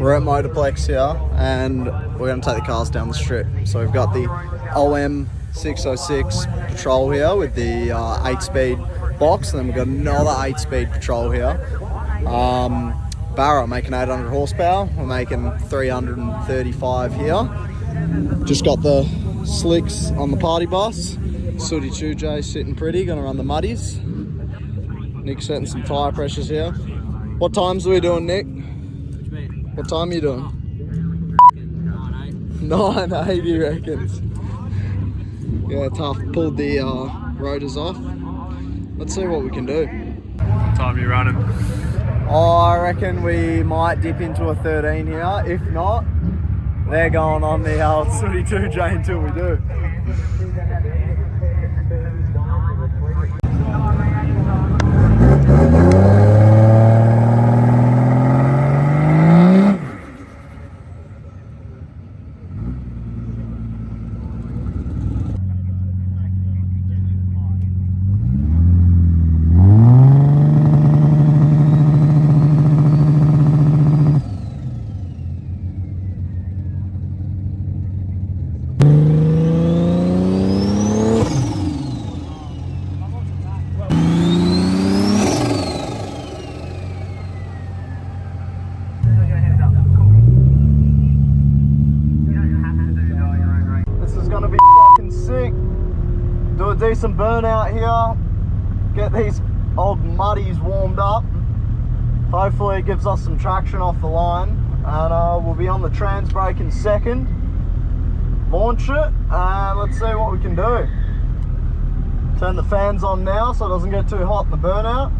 We're at Motorplex here and we're going to take the cars down the strip. So we've got the OM606 Patrol here with the 8-speed box, and then we've got another 8-speed Patrol here. Barra making 800 horsepower, we're making 335 here. Just got the slicks on the Partybuss. Sooty 2J sitting pretty, gonna run the muddies. Nick's setting some tyre pressures here. What times are we doing, Nick? What time are you doing? 9:8, he reckons. Yeah, tough. Pulled the rotors off. Let's see what we can do. What time are you running? Oh, I reckon we might dip into a 13 here. If not, they're going on the old Sooty 2J until we do. Do a decent burnout here, get these old muddies warmed up. Hopefully it gives us some traction off the line, and we'll be on the trans brake in second. Launch it and let's see what we can do. Turn the fans on now so it doesn't get too hot in the burnout.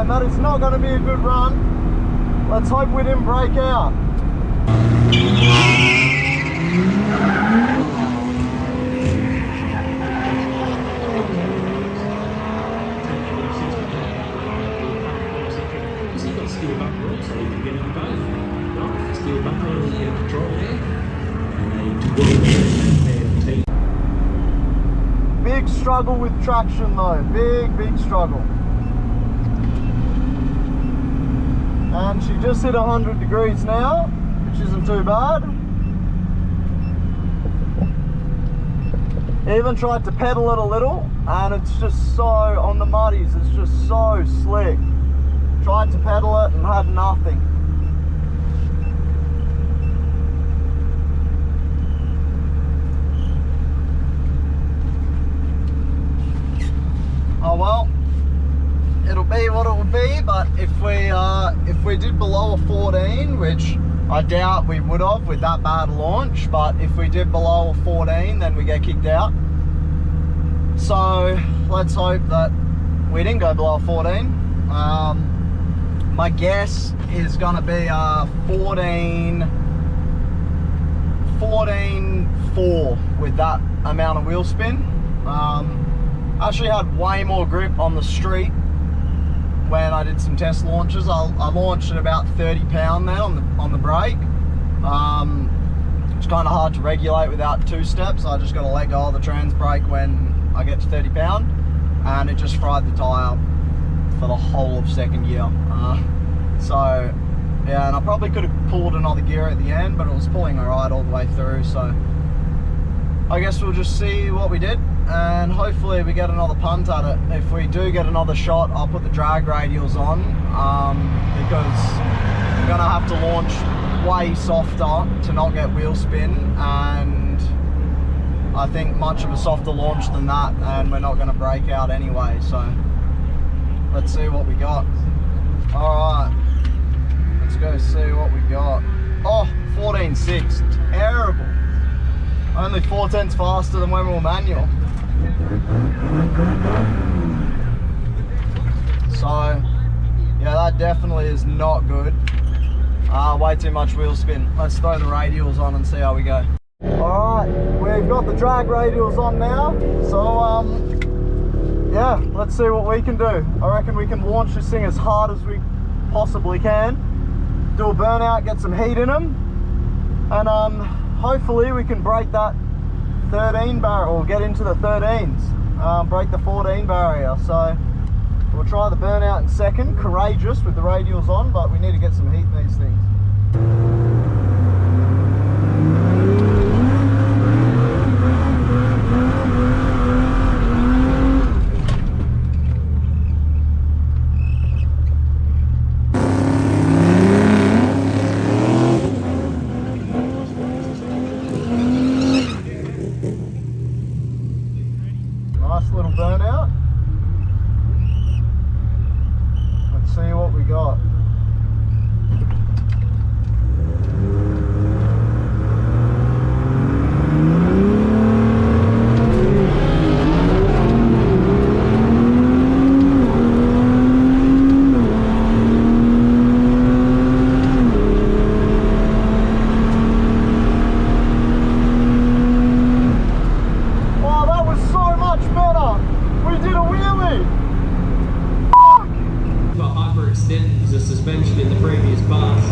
That is not going to be a good run. Let's hope we didn't break out. Big struggle with traction though, big struggle. And she just hit 100 degrees now, which isn't too bad. Even tried to pedal it a little, and it's just so, on the muddies, it's just so slick. Tried to pedal it and had nothing. Oh well. It'll be what it will be, but if we did below a 14, which I doubt we would have with that bad launch, but if we did below a 14, then we get kicked out. So let's hope that we didn't go below a 14. My guess is gonna be a 14.4 with that amount of wheel spin. Actually had way more grip on the street when I did some test launches. I launched at about 30 pound then on the brake. It's kind of hard to regulate without two steps. I just got to let go of the trans brake when I get to 30 pound, and it just fried the tyre for the whole of second year. So yeah, and I probably could have pulled another gear at the end, but it was pulling alright all the way through. So I guess we'll just see what we did, and hopefully we get another punt at it. If we do get another shot, I'll put the drag radials on, because we're gonna have to launch way softer to not get wheel spin, and I think much of a softer launch than that, and we're not going to break out anyway, so let's see what we got. Alright, let's go see what we got. Oh, 14.6, terrible. Only 4/10 faster than when we were manual. So, yeah, that definitely is not good. Way too much wheel spin. Let's throw the radials on and see how we go. Alright, we've got the drag radials on now. So, yeah, let's see what we can do. I reckon we can launch this thing as hard as we possibly can. Do a burnout, get some heat in them. And hopefully we can break that 13 barrier, or get into the 13s. Break the 14 barrier. So we'll try the burnout in second. Courageous with the radials on, but we need to get some heat in these things. Nice little burnout. Let's see what we got. The suspension in the previous pass.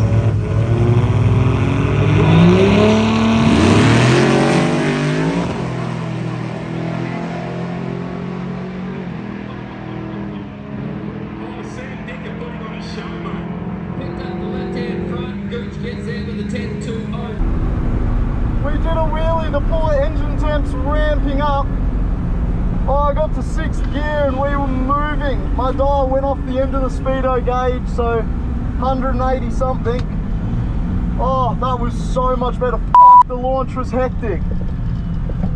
Picked up the left-hand front, Gooch gets there with the 10-2-0. We did a wheelie, the poor engine temp's ramping up. Oh, I got to 6th gear and we were moving. My dial went off the end of the speedo gauge, so 180 something. Oh, that was so much better. Fuck, the launch was hectic.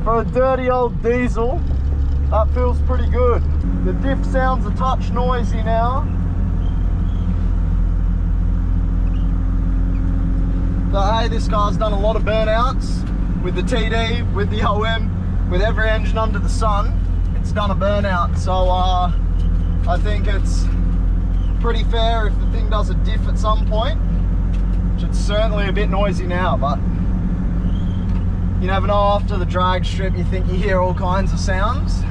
For a dirty old diesel, that feels pretty good. The diff sounds a touch noisy now. So hey, this car's done a lot of burnouts with the TD, with the OM, with every engine under the sun. It's done a burnout, so I think it's pretty fair if the thing does a diff at some point, which it's certainly a bit noisy now, but you never know. After the drag strip you think you hear all kinds of sounds.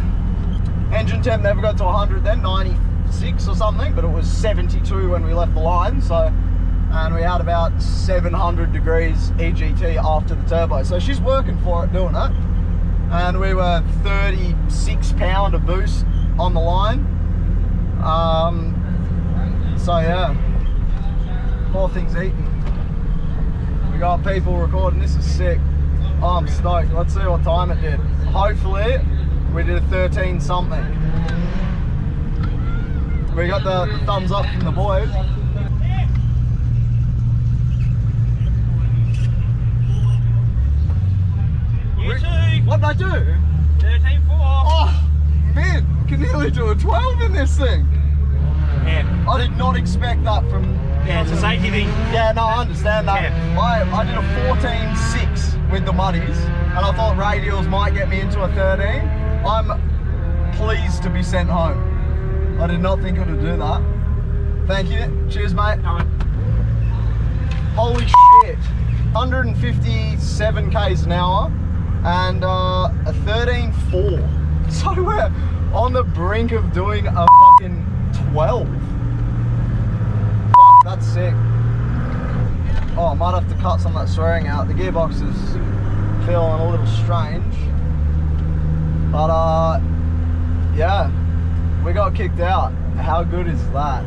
Engine temp never got to 100 then, 96 or something, but it was 72 when we left the line, so, and we had about 700 degrees EGT after the turbo, so she's working for it doing it. And we were 36 pound of boost on the line. So yeah, poor thing's eating. We got people recording, this is sick. Oh, I'm stoked. Let's see what time it did. Hopefully we did a 13 something. We got the thumbs up from the boys. What did I do? 13.4. Oh, man, can nearly do a 12 in this thing. Yeah. I did not expect that from... Yeah, it's a safety thing. Yeah, no, I understand that. Yeah. I did a 14.6 with the muddies, and I thought radials might get me into a 13. I'm pleased to be sent home. I did not think it would do that. Thank you. Cheers, mate. Holy shit. 157 k's an hour. And a 13.4. So we're on the brink of doing a fucking 12. Fuck, that's sick. Oh, I might have to cut some of that swearing out. The gearbox is feeling a little strange. But yeah, we got kicked out. How good is that?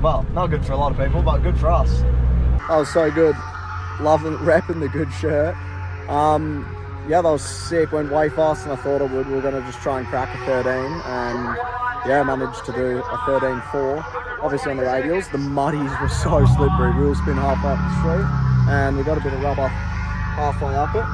Well, not good for a lot of people, but good for us. That was so good. Loving, repping the good shirt. Yeah, that was sick. Went way faster than I thought it would. We were going to just try and crack a 13, and yeah, managed to do a 13.4. obviously on the radials. The muddies were so slippery. Wheel spin halfway up the street, and we got a bit of rubber halfway up it.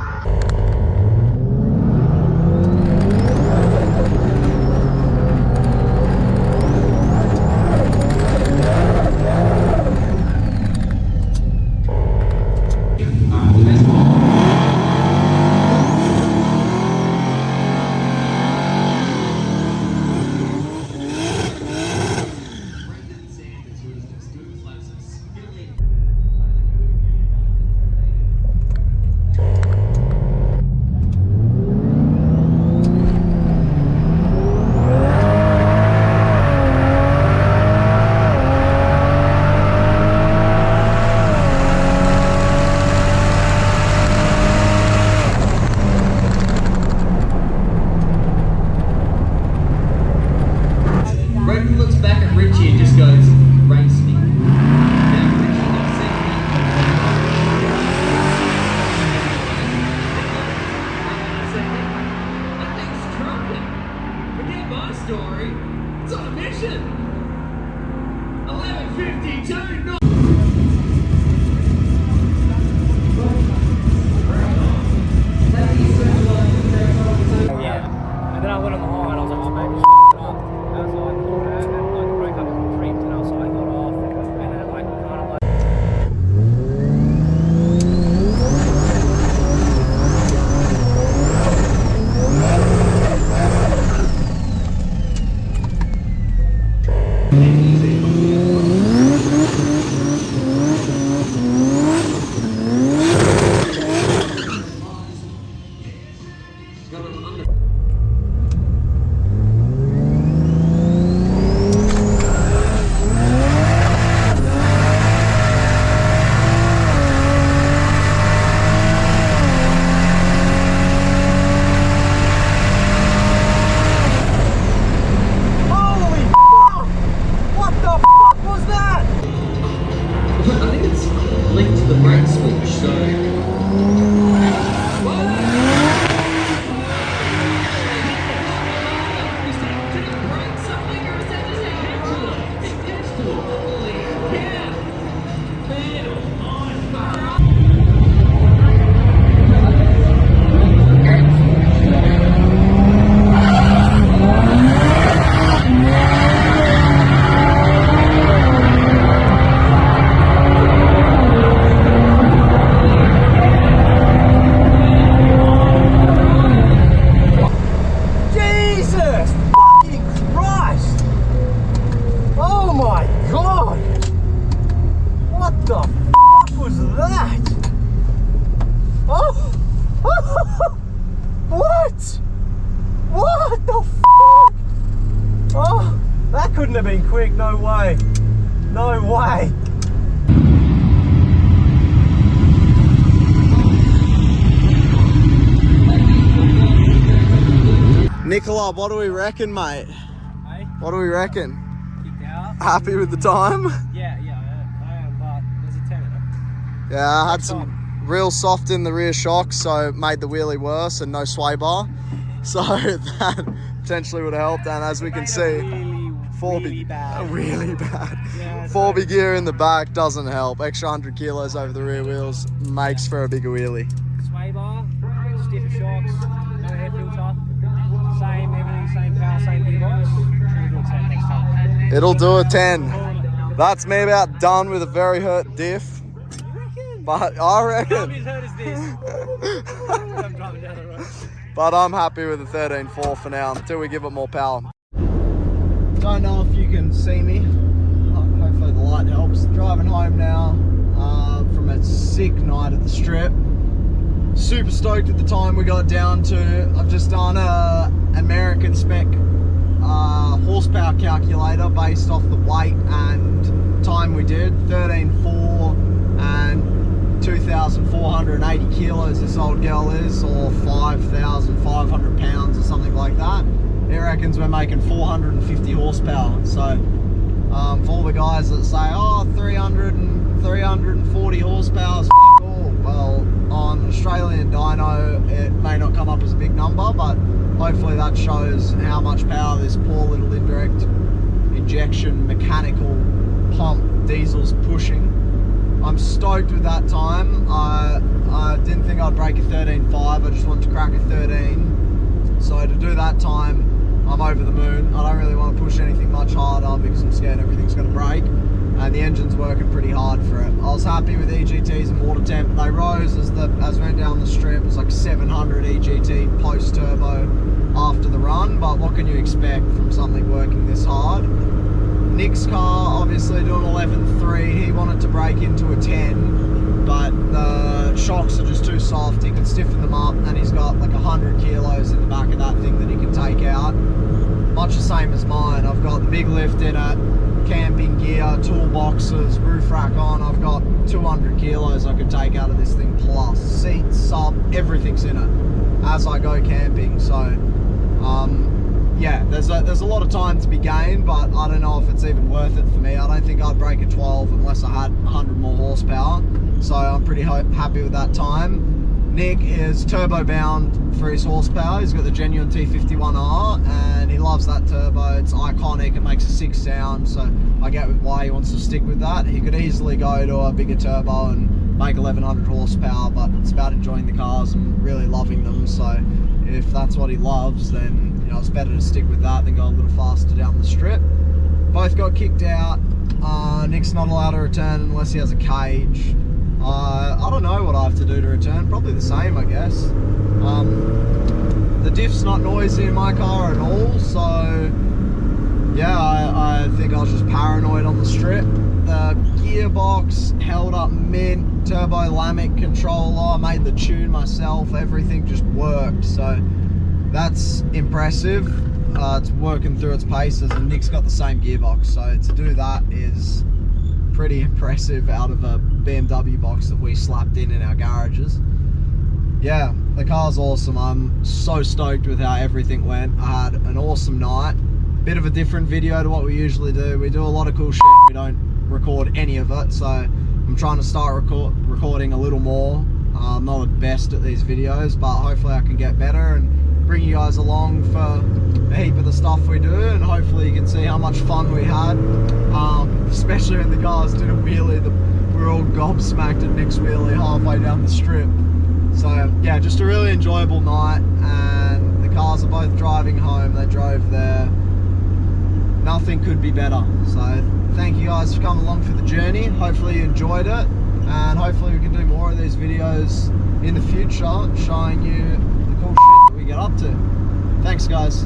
Have been quick, no way. No way. Nicola, what do we reckon, mate? Hey? What do we reckon? Kicked out. Happy with the time? Yeah, I am, but there's a 10 in it. Yeah, I had some real soft in the rear shocks, so it made the wheelie worse, and no sway bar. So that potentially would have helped, and as we can see, Really bad. Really bad. Yeah, 4B gear in the back doesn't help. Extra 100 kilos over the rear wheels makes for a bigger wheelie. Sway bar, stiffer shocks, no air filter, same everything, same power, same gearbox. Should we do a 10 next time? It'll do a 10. That's me about done with a very hurt diff. But I reckon. Can't be as hurt as this. I'm driving down the road. But I'm happy with the 13.4 for now until we give it more power. Don't know if you can see me. Hopefully the light helps. Driving home now from a sick night at the strip. Super stoked at the time we got down to. I've just done a American spec horsepower calculator based off the weight and time we did. 13.4 and 2,480 kilos this old girl is, or 5,500 pounds or something like that. He reckons we're making 450 horsepower. So for all the guys that say, oh, 340 horsepower is all, well, on Australian dyno it may not come up as a big number, but hopefully that shows how much power this poor little indirect injection mechanical pump diesels pushing. I'm stoked with that time. I didn't think I'd break a 13.5. I just wanted to crack a 13. So to do that time, I'm over the moon. I don't really want to push anything much harder because I'm scared everything's going to break. And the engine's working pretty hard for it. I was happy with EGTs and water temp. They rose as we went down the strip. It was like 700 EGT post turbo after the run. But what can you expect from something working this hard? Nick's car, obviously doing 11.3. He wanted to break into a 10, but the shocks are just too soft. He can stiffen them up, and he's got like 100 kilos in the back of that thing that he can take out. Much the same as mine. I've got the big lift in it, camping gear, toolboxes, roof rack on. I've got 200 kilos I could take out of this thing plus. Seats, sub, everything's in it as I go camping. So, yeah, there's a lot of time to be gained, but I don't know if it's even worth it for me. I don't think I'd break a 12 unless I had 100 more horsepower. So I'm pretty happy with that time. Nick is turbo bound for his horsepower. He's got the genuine T51R and he loves that turbo. It's iconic, it makes a sick sound, so I get why he wants to stick with that. He could easily go to a bigger turbo and make 1100 horsepower, but it's about enjoying the cars and really loving them. So if that's what he loves, then you know, it's better to stick with that than go a little faster down the strip. Both got kicked out. Nick's not allowed to return unless he has a cage. I don't know what I have to do to return. Probably the same, I guess. The diff's not noisy in my car at all, so yeah, I think I was just paranoid on the strip. The gearbox held up mint, turbo Lamik controller, I made the tune myself, everything just worked, so that's impressive. It's working through its paces, and Nick's got the same gearbox, so to do that is pretty impressive out of a BMW box that we slapped in our garages. Yeah, the car's awesome. I'm so stoked with how everything went. I had an awesome night. Bit of a different video to what we usually do. We do a lot of cool shit. We don't record any of it, so I'm trying to start recording a little more. I'm not the best at these videos, but hopefully I can get better and bring you guys along for a heap of the stuff we do, and hopefully you can see how much fun we had, especially when the guys did a wheelie. We were all gobsmacked at Nick's wheelie halfway down the strip. So yeah, just a really enjoyable night, and the cars are both driving home. They drove there. Nothing could be better. So thank you guys for coming along for the journey. Hopefully you enjoyed it, and hopefully we can do more of these videos in the future showing you the cool shit that we get up to. Thanks guys.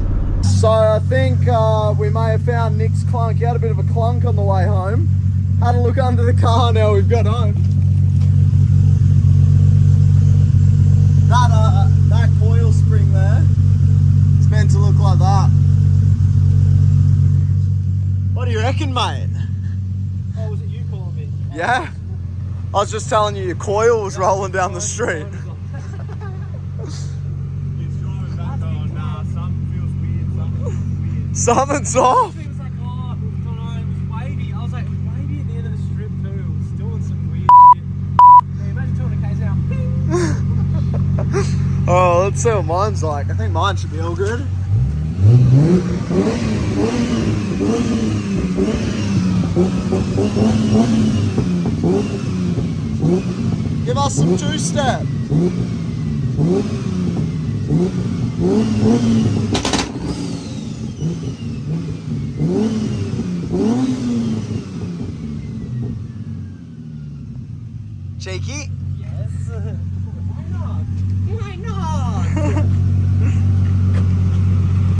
So I think we may have found Nick's clunk. He had a bit of a clunk on the way home. Had a look under the car now we've got home. That coil spring there, it's meant to look like that. What do you reckon, mate? Oh, was it you calling me? Yeah. I was just telling you your coil was rolling down the street. Something's off. It was like, oh, I don't know, it was wavy. I was like, it was wavy at the end of the strip too. It was doing some weird shit. Yeah, imagine 200 k's out. Bing! Oh, let's see what mine's like. I think mine should be all good. Give us some two-step. Cheeky? Yes. Why not? Why not?